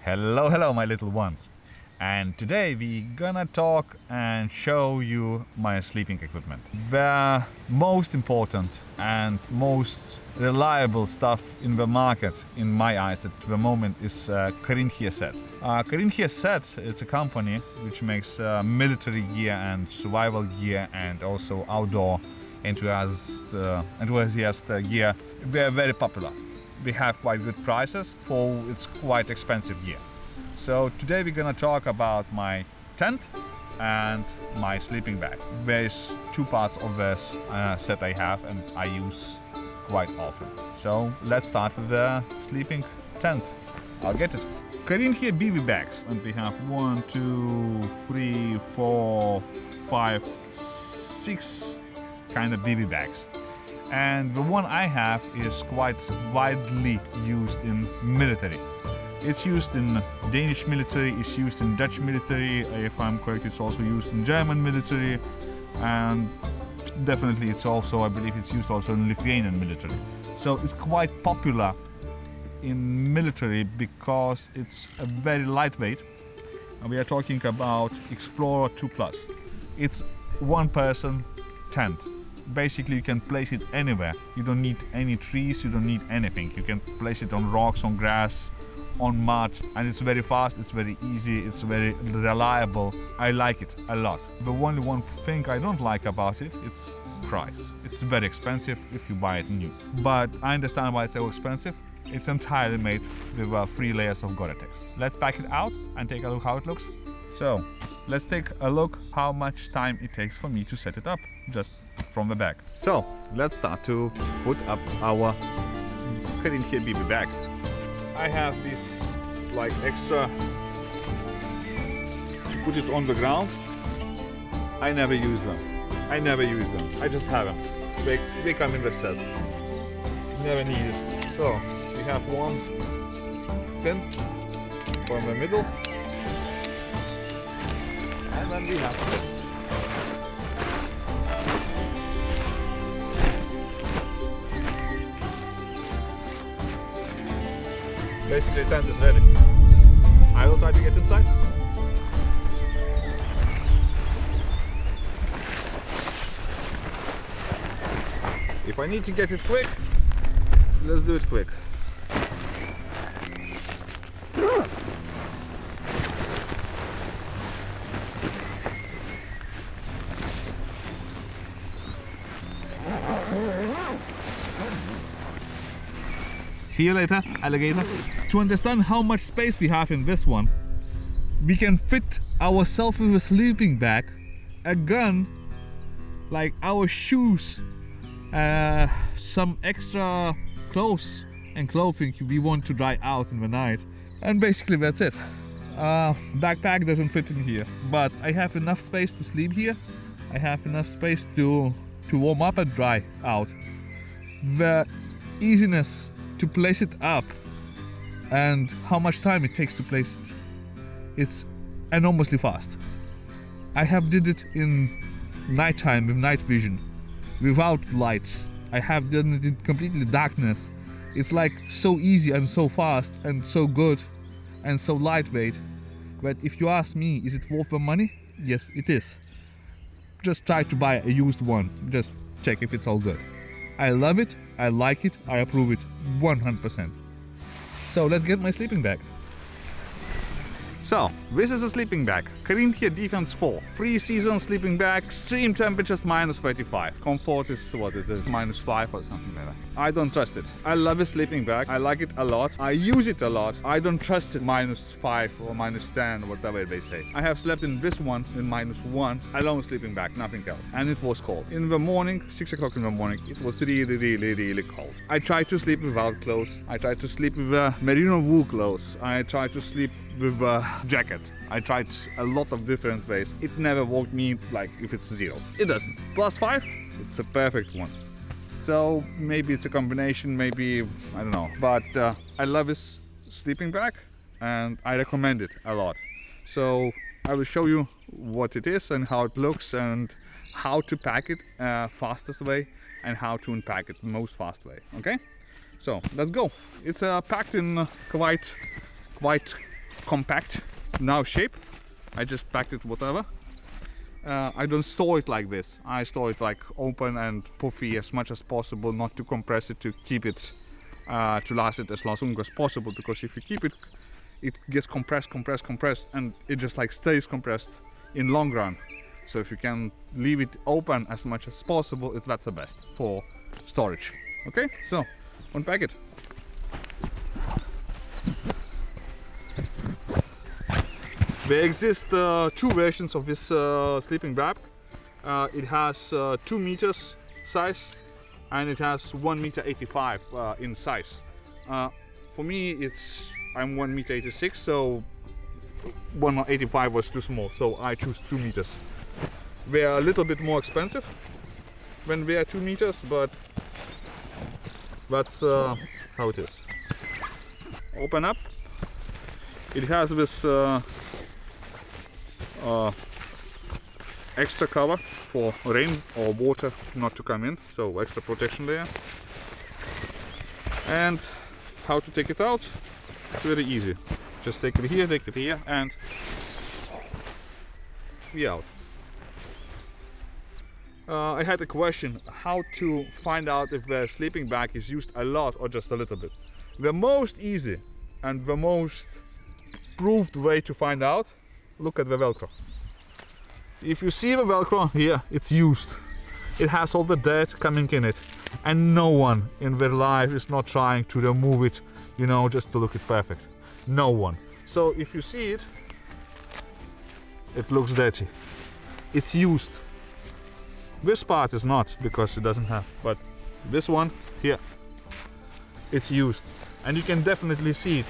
Hello my little ones, and today we gonna talk and show you my sleeping equipment. The most important and most reliable stuff in the market in my eyes at the moment is Carinthia set. Carinthia set, it's a company which makes military gear and survival gear and also outdoor enthusiast gear. They are very popular. They have quite good prices for its quite expensive gear. So today we're gonna talk about my tent and my sleeping bag. There's two parts of this set I have and I use quite often. So let's start with the sleeping tent. I'll get it. Carinthia bivy bags, and we have 1, 2, 3, 4, 5, 6 kind of bivy bags. And the one I have is quite widely used in military. It's used in Danish military, it's used in Dutch military, if I'm correct it's also used in German military, and definitely it's also, I believe it's used also in Lithuanian military. So it's quite popular in military because it's a very lightweight. And we are talking about Explorer 2+. It's one person tent. Basically you can place it anywhere. You don't need any trees, you don't need anything. You can place it on rocks, on grass, on mud, and it's very fast, it's very easy, it's very reliable. I like it a lot. The only one thing I don't like about it, it's price. It's very expensive if you buy it new. But I understand why it's so expensive. It's entirely made with 3 layers of Gore-Tex. Let's pack it out and take a look how it looks. So let's take a look how much time it takes for me to set it up, just from the back. So let's start to put up our Carinthia BB bag. I have this like extra to put it on the ground. I never use them. I just have them. They come in the set. Never need it. So we have one pin from the middle, and then we have it. Basically, the tent is ready. I will try to get inside. If I need to get it quick, let's do it quick. See you later, alligator. To understand how much space we have in this one, we can fit ourselves with a sleeping bag, a gun, like our shoes, some extra clothes and clothing we want to dry out in the night, and basically that's it. Backpack doesn't fit in here, but I have enough space to sleep here. I have enough space to warm up and dry out. The easiness to place it up and how much time it takes to place it, it's enormously fast. I have did it in nighttime with night vision, without lights. I have done it in completely darkness. It's like so easy and so fast and so good and so lightweight. But if you ask me, is it worth the money? Yes, it is. Just try to buy a used one. Just check if it's all good. I love it, I like it, I approve it 100%. So let's get my sleeping bag. So, this is a sleeping bag, Carinthia Defense 4. 3-season sleeping bag, extreme temperatures -35. Comfort is what it is, -5 or something like that. I don't trust it. I love this sleeping bag, I like it a lot, I use it a lot. I don't trust it -5 or -10, whatever they say. I have slept in this one in -1, alone sleeping bag, nothing else. And it was cold. In the morning, 6 o'clock in the morning, it was really cold. I tried to sleep without clothes. I tried to sleep with merino wool clothes. I tried to sleep with a jacket. I tried a lot of different ways. It never worked me like if it's 0. It doesn't. +5, it's a perfect one. So maybe it's a combination, maybe, I don't know. But I love this sleeping bag and I recommend it a lot. So I will show you what it is and how it looks and how to pack it fastest way and how to unpack it the most fast way, okay? So let's go. It's packed in quite compact now shape. I just packed it whatever. I don't store it like this. I store it like open and puffy as much as possible, not to compress it, to keep it to last it as long as possible, because if you keep it, it gets compressed, and it just like stays compressed in long run. So if you can leave it open as much as possible, that's the best for storage. Okay, so unpack it. There exist two versions of this sleeping bag. It has 2 meters size, and it has 1.85 meter in size. For me, I'm 1.86 meter, so 1.85 was too small, so I choose 2 meters. They are a little bit more expensive when they are 2 meters, but that's how it is. Open up. It has this extra cover for rain or water not to come in, so extra protection there. And how to take it out? It's very easy. Just take it here, and we out. I had a question how to find out if the sleeping bag is used a lot or just a little bit. The most easy and the most proved way to find out, look at the Velcro. If you see the Velcro here, it's used. It has all the dirt coming in it, and no one in their life is not trying to remove it, you know, just to look it perfect. No one. So if you see it, it looks dirty. It's used. This part is not, because it doesn't have, but this one here, it's used, and you can definitely see it.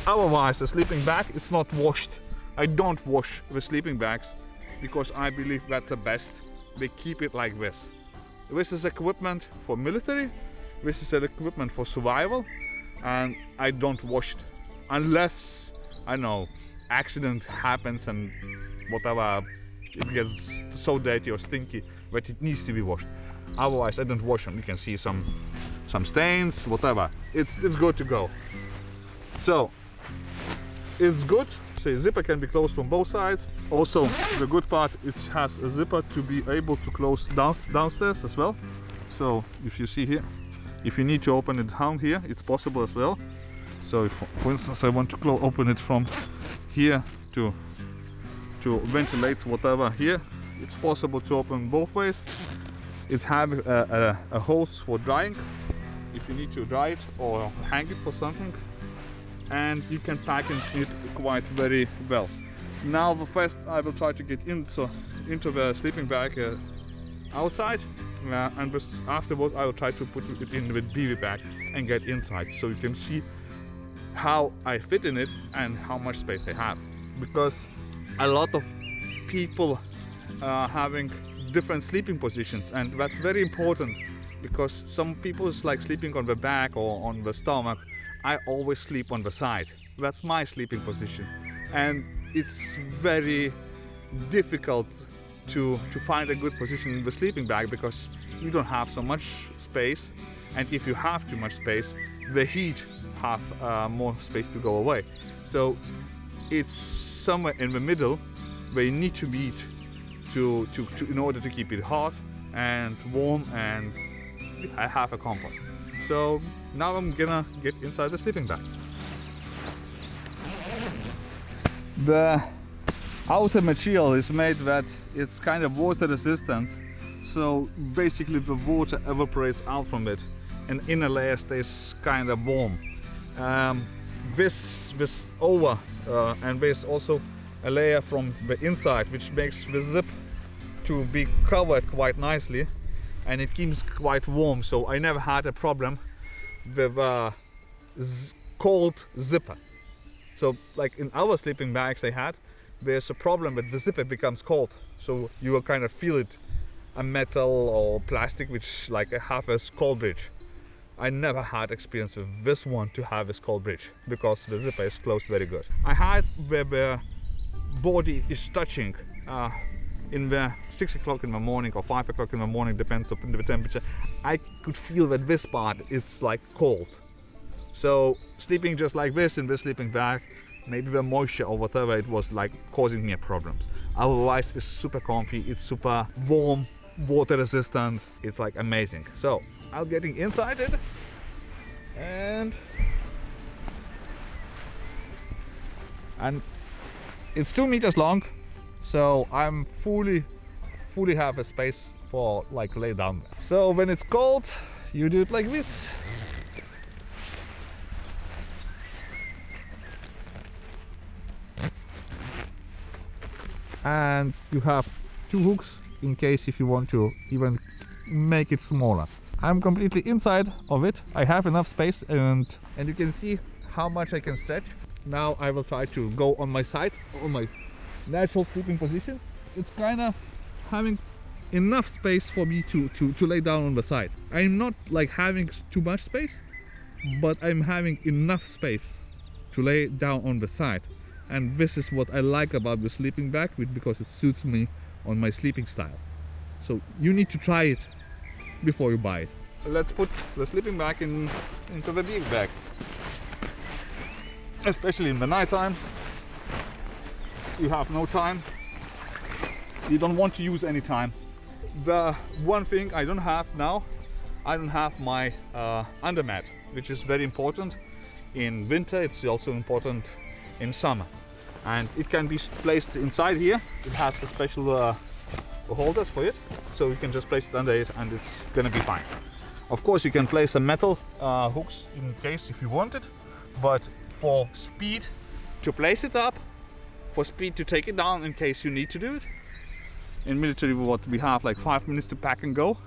Otherwise, the sleeping bag, it's not washed. I don't wash the sleeping bags because I believe that's the best. They keep it like this. This is equipment for military, this is an equipment for survival, and I don't wash it unless, I know, accident happens and whatever, it gets so dirty or stinky that it needs to be washed. Otherwise, I don't wash them. You can see some stains, whatever. It's good to go. So it's good. So zipper can be closed from both sides. Also, the good part, it has a zipper to be able to close downstairs as well. So if you see here, if you need to open it down here, it's possible as well. So if, for instance, I want to open it from here to ventilate whatever here, it's possible to open both ways. It has a hose for drying if you need to dry it or hang it for something, and you can pack it quite very well. Now first I will try to get into the sleeping bag outside, and afterwards I will try to put it in the bivy bag and get inside, so you can see how I fit in it and how much space I have. Because a lot of people are having different sleeping positions, and that's very important, because some people is like sleeping on the back or on the stomach. I always sleep on the side. That's my sleeping position, and it's very difficult to find a good position in the sleeping bag because you don't have so much space, and if you have too much space, the heat have more space to go away. So it's somewhere in the middle where you need to be in order to keep it hot and warm and have a comfort. So now I'm gonna get inside the sleeping bag. The outer material is made that it's kind of water resistant, so basically the water evaporates out from it and inner layer stays kind of warm. This over and there's also a layer from the inside which makes the zip to be covered quite nicely, and it keeps quite warm, so I never had a problem with cold zipper. So like in our sleeping bags I had, there's a problem that the zipper becomes cold, so you will kind of feel it, a metal or plastic which like have a cold bridge. I never had experience with this one to have this cold bridge because the zipper is closed very good. I had where the body is touching in the 6 o'clock in the morning or 5 o'clock in the morning, depends on the temperature. I could feel that this part it's like cold. So sleeping just like this in this sleeping bag, maybe the moisture or whatever it was like causing me problems. Otherwise it's super comfy, it's super warm, water resistant, it's like amazing. So I'm getting inside it, and it's 2 meters long, so I'm fully have a space for like lay down. So when it's cold, you do it like this. And you have 2 hooks in case if you want to even make it smaller. I'm completely inside of it. I have enough space, and you can see how much I can stretch. Now I will try to go on my side, on my natural sleeping position. It's kind of having enough space for me to lay down on the side. I'm not like having too much space, but I'm having enough space to lay down on the side. And this is what I like about the sleeping bag, because it suits me on my sleeping style. So you need to try it before you buy it. Let's put the sleeping bag into the big bag. Especially in the night time, you have no time. You don't want to use any time. The one thing I don't have now, I don't have my undermat, which is very important in winter. It's also important in summer, and it can be placed inside here. It has a special holders for it, so you can just place it under it and it's gonna be fine. Of course you can place some metal hooks in case if you want it, but for speed to place it up, for speed to take it down in case you need to do it. In military what we have like 5 minutes to pack and go,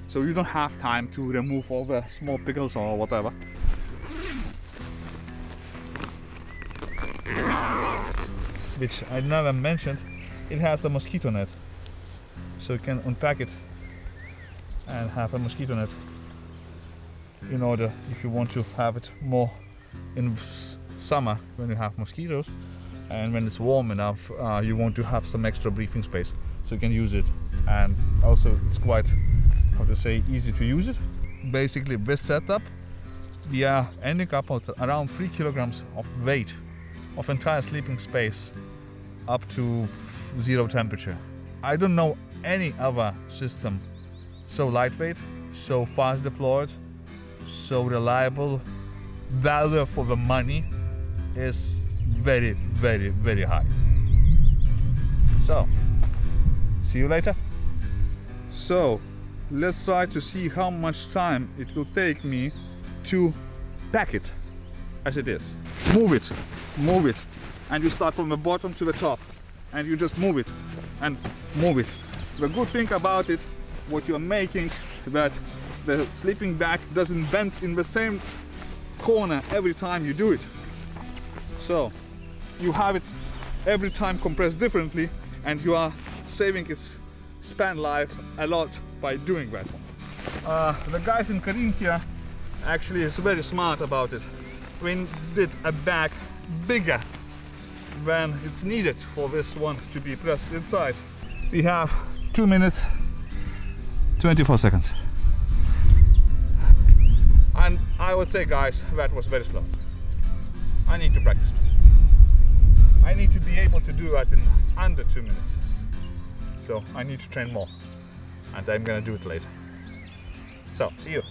so you don't have time to remove all the small pickles or whatever. Which I never mentioned, it has a mosquito net, so you can unpack it and have a mosquito net in order if you want to have it more in summer when you have mosquitoes, and when it's warm enough you want to have some extra breathing space, so you can use it. And also it's quite, how to say, easy to use it. Basically this setup, we are ending up with around 3 kilograms of weight of entire sleeping space up to 0 temperature. I don't know any other system so lightweight, so fast deployed, so reliable. Value for the money is very, very, very high. So, see you later. So, let's try to see how much time it will take me to pack it as it is. Move it, and you start from the bottom to the top, and you just move it and move it. The good thing about it, what you're making, that the sleeping bag doesn't bend in the same corner every time you do it. So you have it every time compressed differently, and you are saving its span life a lot by doing that. The guys in Carinthia actually is very smart about it. We did a bag bigger than it's needed for this one to be pressed inside. We have 2 minutes 24 seconds. And I would say, guys, that was very slow. I need to practice. I need to be able to do that in under 2 minutes. So I need to train more, and I'm gonna do it later. So, see you.